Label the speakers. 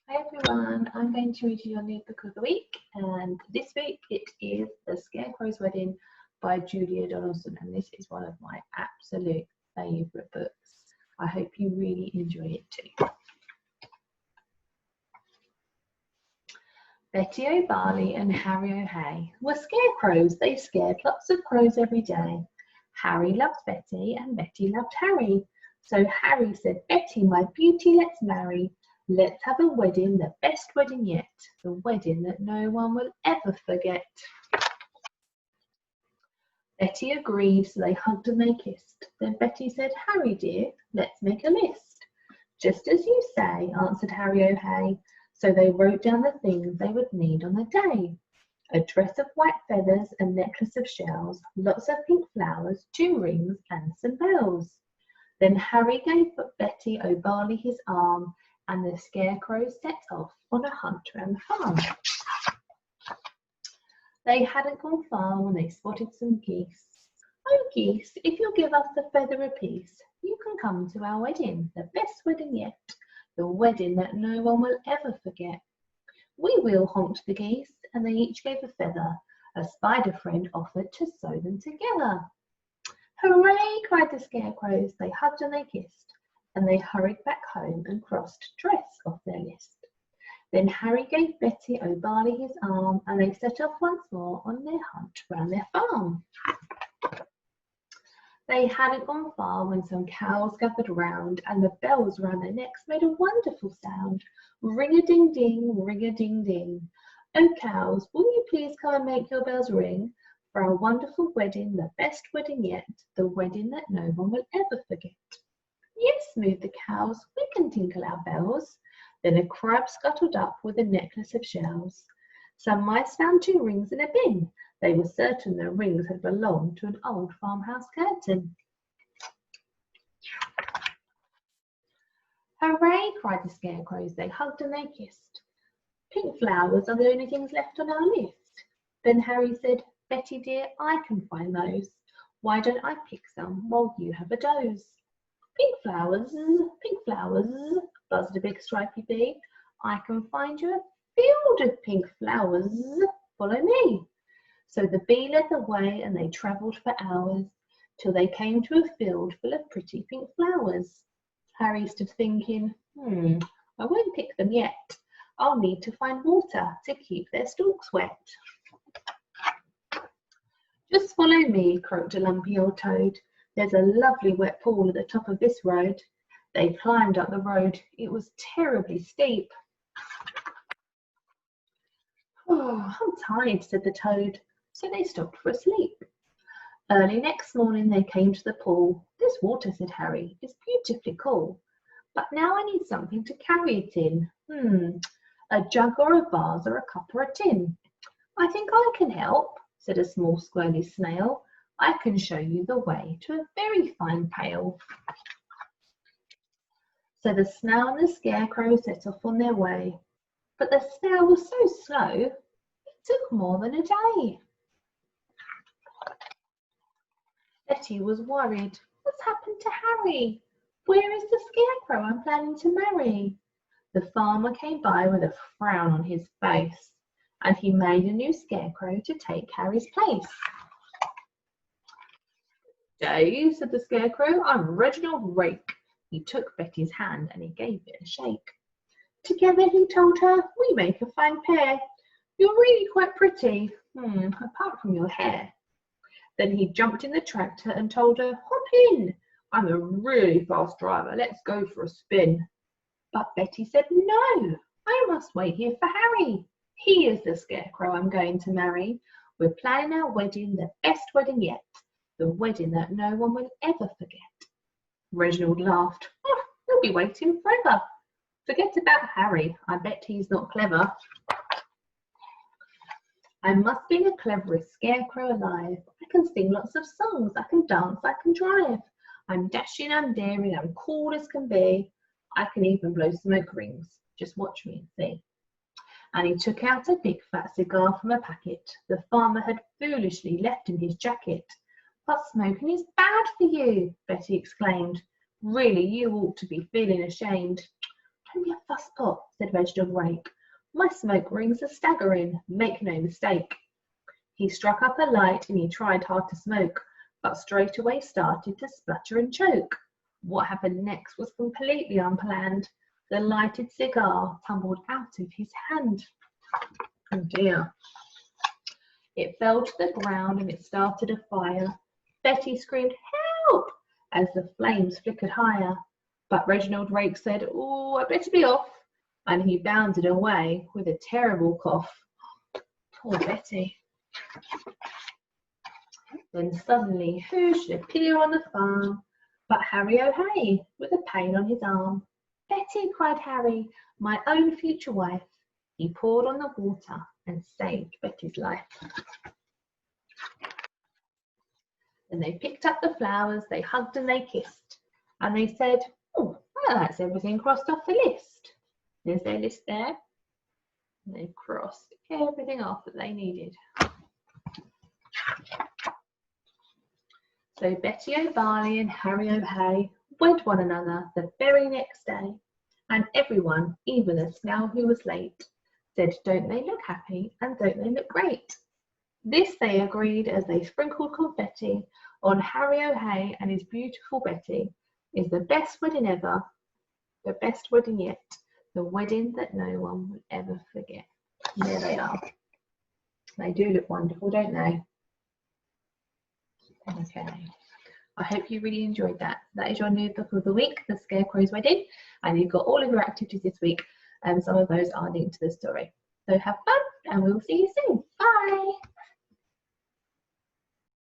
Speaker 1: Hi everyone, I'm going to read you your new book of the week, and this week it is The Scarecrow's Wedding by Julia Donaldson, and this is one of my absolute favourite books. I hope you really enjoy it too. Betty O'Barley and Harry O'Hay were scarecrows. They scared lots of crows every day. Harry loved Betty and Betty loved Harry. So Harry said, "Betty, my beauty, let's marry. Let's have a wedding, the best wedding yet, the wedding that no one will ever forget." Betty agreed, so they hugged and they kissed. Then Betty said, "Harry dear, let's make a list." "Just as you say," answered Harry O'Hay. So they wrote down the things they would need on the day. A dress of white feathers, a necklace of shells, lots of pink flowers, 2 rings and some bells. Then Harry gave Betty O'Barley his arm, and the scarecrows set off on a hunt around the farm. They hadn't gone far when they spotted some geese. "Oh geese, if you'll give us a feather apiece, you can come to our wedding, the best wedding yet, the wedding that no one will ever forget." "We will," honked the geese, and they each gave a feather. A spider friend offered to sew them together. "Hooray!" cried the scarecrows. They hugged and they kissed, and they hurried back home and crossed dress off their list. Then Harry gave Betty O'Barley his arm, and they set off once more on their hunt round their farm. They hadn't gone far when some cows gathered round, and the bells round their necks made a wonderful sound. Ring-a-ding-ding, ring-a-ding-ding. "Oh cows, will you please come and make your bells ring, for our wonderful wedding, the best wedding yet, the wedding that no one will ever forget?" "Yes," moved the cows, "we can tinkle our bells." Then a crab scuttled up with a necklace of shells. Some mice found 2 rings in a bin. They were certain the rings had belonged to an old farmhouse curtain. "Hooray!" cried the scarecrows. They hugged and they kissed. "Pink flowers are the only things left on our list." Then Harry said, "Betty dear, I can find those. Why don't I pick some while you have a doze?" Pink flowers," buzzed a big stripy bee. "I can find you a field of pink flowers. Follow me." So the bee led the way, and they travelled for hours, till they came to a field full of pretty pink flowers. Harry stood thinking, I won't pick them yet. I'll need to find water to keep their stalks wet. "Just follow me," croaked a lumpy old toad. "There's a lovely wet pool at the top of this road." They climbed up the road. It was terribly steep. "Oh, I'm tired," said the toad. So they stopped for a sleep. Early next morning they came to the pool. "This water," said Harry, "is beautifully cool. But now I need something to carry it in. A jug or a vase or a cup or a tin." "I think I can help," said a small squirrely snail. "I can show you the way to a very fine pail." So the snail and the scarecrow set off on their way. But the snail was so slow, it took more than a day. Betty was worried. "What's happened to Harry? Where is the scarecrow I'm planning to marry?" The farmer came by with a frown on his face, and he made a new scarecrow to take Harry's place. "Day," said the scarecrow, "I'm Reginald Rake." He took Betty's hand and he gave it a shake. "Together," he told her, "we make a fine pair. You're really quite pretty, apart from your hair." Then he jumped in the tractor and told her, "Hop in. I'm a really fast driver. Let's go for a spin." But Betty said, "No, I must wait here for Harry. He is the scarecrow I'm going to marry. We're planning our wedding, the best wedding yet, the wedding that no one will ever forget." Reginald laughed. "He'll be waiting forever. Forget about Harry. I bet he's not clever." "I must be the cleverest scarecrow alive. I can sing lots of songs, I can dance, I can drive. I'm dashing, I'm daring, I'm cool as can be. I can even blow smoke rings. Just watch me and see." And he took out a big fat cigar from a packet the farmer had foolishly left in his jacket. "But smoking is bad for you," Betty exclaimed. "Really, you ought to be feeling ashamed." Don't be a fusspot, said Reginald Rake. My smoke rings are staggering, make no mistake. He struck up a light and he tried hard to smoke, but straight away started to splutter and choke. What happened next was completely unplanned. The lighted cigar tumbled out of his hand. Oh dear. It fell to the ground and it started a fire. Betty screamed, "Help!" as the flames flickered higher. But Reginald Rake said, "Oh, I better be off." And he bounded away with a terrible cough. Poor Betty. Then suddenly, who should appear on the farm but Harry O'Hay with a pain on his arm. "Betty," cried Harry, "my own future wife." He poured on the water and saved Betty's life. Then they picked up the flowers, they hugged and they kissed, and they said, "Oh, well, that's everything crossed off the list." There's their list there. And they've crossed everything off that they needed. So Betty O'Barley and Harry O'Hay wed one another the very next day, and everyone, even the snail who was late, said, "Don't they look happy and don't they look great?" This they agreed as they sprinkled confetti on Harry O'Hay and his beautiful Betty. Is the best wedding ever, the best wedding yet, the wedding that no one will ever forget. There they are. They do look wonderful, don't they? Okay. I hope you really enjoyed that. That is your new book of the week, The Scarecrow's Wedding, and you've got all of your activities this week, and some of those are linked to the story. So have fun, and we'll see you soon. Bye.